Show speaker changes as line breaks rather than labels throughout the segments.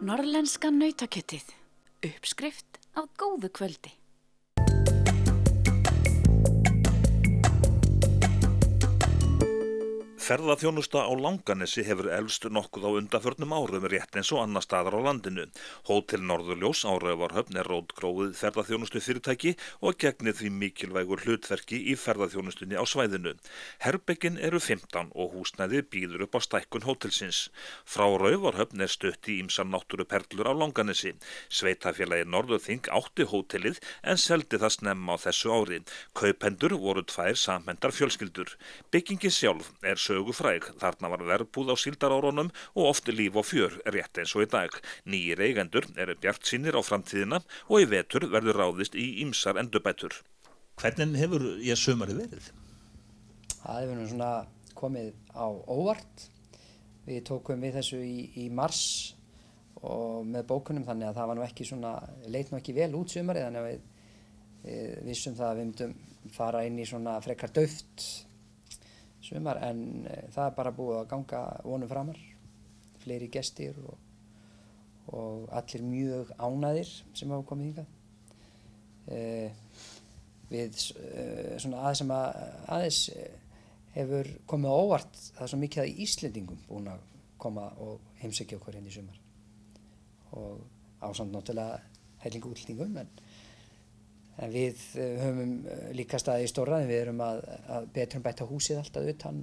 Norðlenska nautakjötið. Uppskrift af góðu kvöldi.
Ferðaþjónusta á Langanesi hefur eflst nokkuð á undanförnum árum rétt eins og annar staðar á landinu. Hótel Norðurljós á Raufarhöfn er rótgróið ferðaþjónustu fyrirtæki og gegnir því mikilvægur hlutverki í ferðaþjónustunni á svæðinu. Herbergin eru 15 og húsnæði býður upp á stækkun hótelsins. Frá Raufarhöfn er stutt í ýmsar náttúruperlur á Langanesi. Sveitafélagi Norðurþing átti hótelið en seldi það snemma á þessu ári. Kaupendur voru 2 samhentar fjölskyldur. Byggingin sjálf er sögufræg. Þarna var verbúð á síldarárunum og oft líf og fjör rétt eins og í dag. Nýir eigendur eru bjartsýnir á framtíðina og í vetur verður ráðist í ýmsar endurbætur. Hvernig hefur sumarið verið?
Það hefur nú svona komið á óvart. Við tókum við þessu í mars og með bókunum, þannig að það var nú ekki svona, leit nú ekki vel út sumarið, þannig að við vissum það að við myndum fara inn í svona frekar dauft sumar, en það er bara búið að ganga vonum framar, fleiri gestir og allir mjög ánægðir sem hafa komið hingað. Við svona aðeins hefur komið á óvart, það er svo mikið að Íslendingum búin að koma og heimsækja okkur hérna í sumar og ásamt náttúrulega hellingu útlendingum, en við höfum líka staðið í stórræðum. Við erum að betrumbæta húsið alltaf utan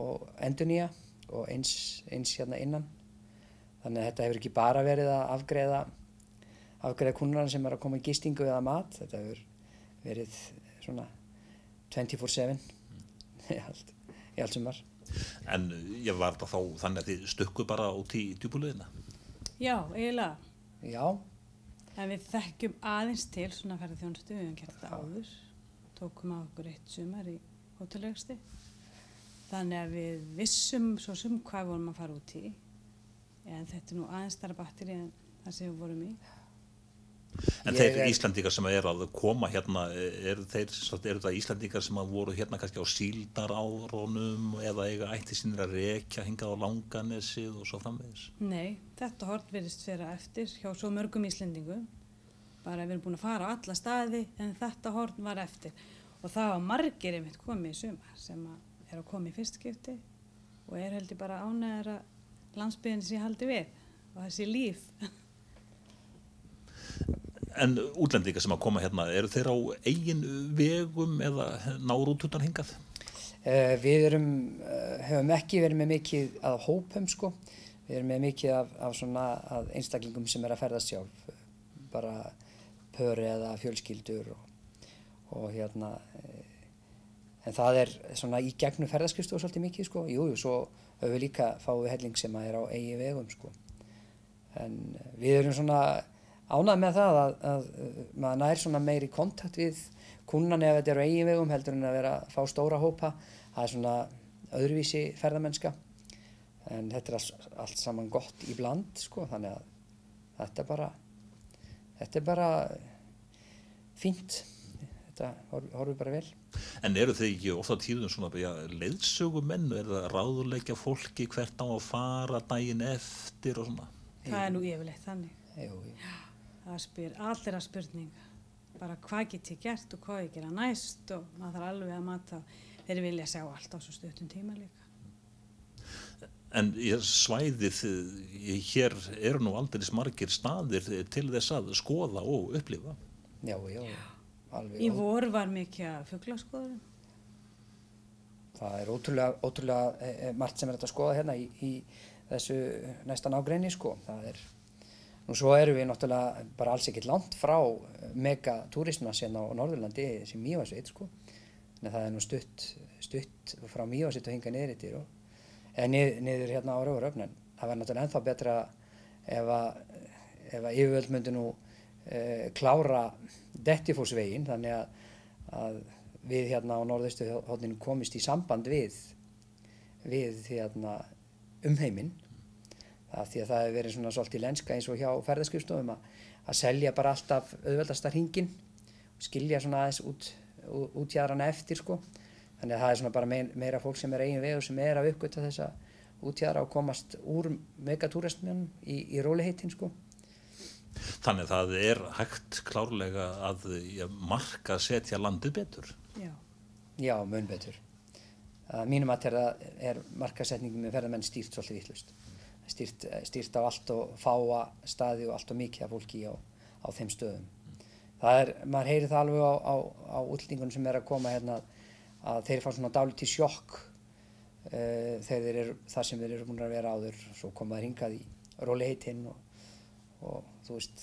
og endurnýja og eins hérna innan. Þannig að þetta hefur ekki bara verið að afgreiða kúnnarna sem er að koma í gistingu eða mat. Þetta hefur verið svona 24/7 í allt sumar.
En var þetta þá þannig að þið stukku bara út í djúpuleiðina?
Já, eiginlega.
Já.
En við þekkjum aðeins til svona ferðaþjónustu, við höfum gert þetta áður, tókum á okkur 1 sumar í hótelrekstri. Þannig að við vissum svo sem hvað við vorum að fara út í, en þetta er nú aðeins stærra batteri en það sem við vorum í.
En þeir Íslendingar sem eru að koma hérna, eru það Íslendingar sem voru hérna kannski á síldarárunum eða eiga ætti sínir að rekja hingað á Langanesið og svo framvegis?
Nei, þetta horn virðist vera eftir hjá svo mörgum Íslendingum. Bara við erum búin að fara á alla staði, en þetta horn var eftir. Og það var margir einmitt komið í sumar sem er að koma í fyrst skipti og heldur bara ánægðar að landsbyggðin sé haldi við og þessi líf.
En útlendingar sem að koma hérna, eru þeir á eigin vegum eða náru út utan hingað?
Við hefum ekki verið með mikið að hópum, sko. Við erum með mikið af svona að einstaklingum sem er að ferðast sjálf, bara pöri eða fjölskyldur og hérna. En það er svona í gegnum ferðaskrifstofu svolítið mikið, sko. Jú, svo höfum við líka fáum við helling sem er á eigin vegum, sko. En við erum svona ánægð með það að maður nær svona meiri kontakt við kúnnan ef þetta er á eigin vegum heldur en að vera að fá stóra hópa. Það er svona öðruvísi ferðamennska, en þetta er allt saman gott í bland, sko, þannig að þetta er bara fínt. Þetta horfir bara vel.
En eru þið ekki oft á tíðum svona leiðsögumenn, er það ráðleggja fólki hvert á að fara daginn eftir og svona?
Það er nú yfirleitt þannig.
Jú.
Það spyr allir að spurninga, bara hvað get ég gert og hvað ég gera næst og maður þarf alveg að mata, þeir vilja sjá allt á svo stuttum tíma líka.
En svæðið, hér eru nú aldeilis margir staðir til þess að skoða og upplifa.
Já, alveg.
Í vor var mikið fuglaskoðun.
Það er ótrúlega margt sem er að skoða hérna í þessu næsta nágrenni, sko. Og svo erum við náttúrulega bara alls ekkert langt frá megatúrisma hérna á Norðurlandi sem Mývatnssveit, sko. En það er nú stutt frá Mývatnssveit og hingað niður yfir eða niður hérna á Raufarhöfn. En það var náttúrulega ennþá betra ef yfirvöld myndu nú klára Dettifossveginn, þannig að við hérna á norðausturhorninu komist í samband við hérna umheiminn. Því að það hefur verið svona svolítið lenska eins og hjá ferðaskrifstofum að selja bara alltaf auðveldasta hringinn og skilja svona aðeins út jaðrana eftir, sko. Þannig að það er svona bara meira fólk sem er eigin vegur sem er að uppgötva þessa út í aðra og komast úr megatúrismjörnum í róligheitin sko.
Þannig að það er hægt klárlega að markaðsetja landið betur.
Já.
Já, mun betur. Að mínum að er markaðsetningin með ferðamenn stýrt svolítið vitlaust. Stýrt á allt og fáa staði og allt og mikið af fólki á þeim stöðum. Maður heyrir það alveg á útlendingunum sem að koma hérna að þeir fá svona dálítið sjokk þegar þar sem þeir eru búin að vera áður, svo koma þeir hingað í róliheitinn og þú veist,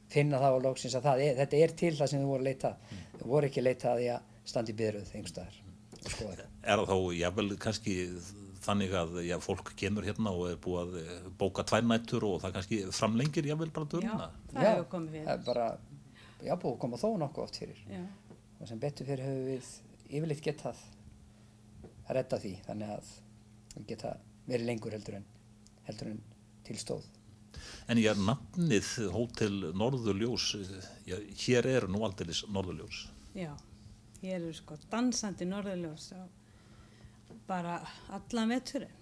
finna það á loksins að þetta er til það sem þau voru að leita. Þau voru ekki að leita að því að standa í biðröð einhvers staðar og skoða það.
Er það þó jafnvel kannski þannig að fólk kemur hérna og er búið að bóka 2 nætur og það kannski framlengir jafnvel bara döruna?
Já, það hefur komið fyrir.
Það er bara, búið að koma þó nokkuð oft fyrir.
Já.
Og sem betur fyrir höfum við yfirleitt getað að redda því, þannig að við geta verið lengur heldur en til stóð.
En nafnið Hótel Norðurljós, hér eru nú aldeilis norðurljós.
Já, hér eru sko dansandi norðurljós bara allan veturinn.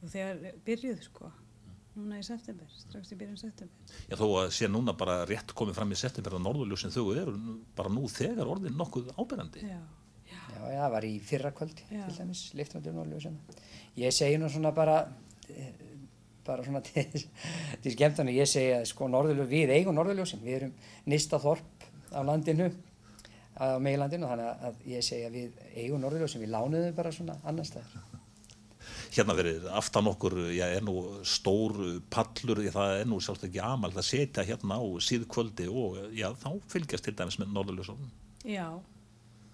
Og þegar byrjuð sko, núna í september, strax í byrjun september.
Já, þó að sé núna bara rétt komið fram í september að norðurljósin þau eru bara nú þegar orðin nokkuð áberandi.
Já.
Já, það var í fyrrakvöld til dæmis, lyftandur norðurljósina. Ég segi nú svona bara svona til skemmtana, ég segi að sko við eigum norðurljósin, við erum nyrsta þorp á landinu, á meginlandinu, þannig að ég segi að við eigum norðurljósin, við lánuðum bara svona annar staðar.
Hérna verið aftan okkur, er nú stór pallur, það er nú sjálfsagt ekki amalt að setja hérna á síðkvöldi og þá fylgjast til dæmis með norðurljósunum.
Já,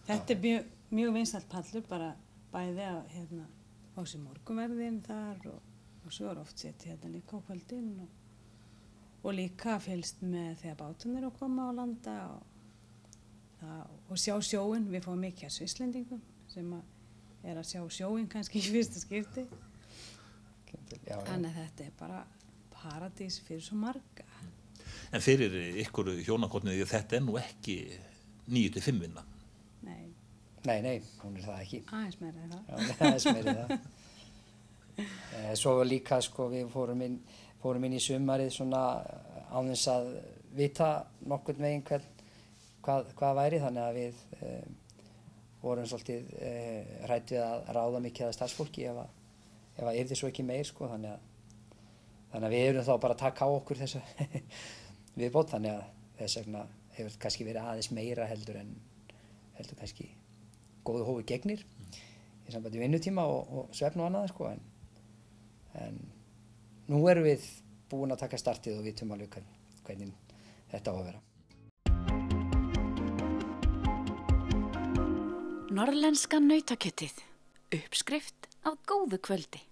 þetta er mjög vinsælt pallur, bara bæði að á sér morgunverðin þar og svo oft setja hérna líka á kvöldin og líka fylgst með þegar bátum eru að koma á landa og sjá sjóin. Við fáum mikið af Svisslendingum sem að sjá sjóin kannski í fyrsta skipti. Þannig að þetta er bara paradís fyrir svo marga.
En fyrir ykkur hjónakornið, þetta er nú ekki 9-5 vinna?
Nei, hún er það ekki.
Aðeins meira en það.
Já, aðeins meira en það. Svo líka sko við fórum inn í sumarið svona án þess að vita nokkurn veginn hvað væri, þannig að við vorum svolítið hrædd við að ráða mikið af starfsfólki ef að yrði svo ekki meir sko, þannig að við erum þá bara að taka á okkur þessa viðbót, þannig að þess vegna hefur kannski verið aðeins meira heldur kannski góðu hófi gegnir í sambandi vinnutíma og svefn og annað sko, en nú erum við búin að taka startið og vitum alveg hvernig þetta á að vera.
Norðlenska nautakjötið, uppskrift af góðu kvöldi.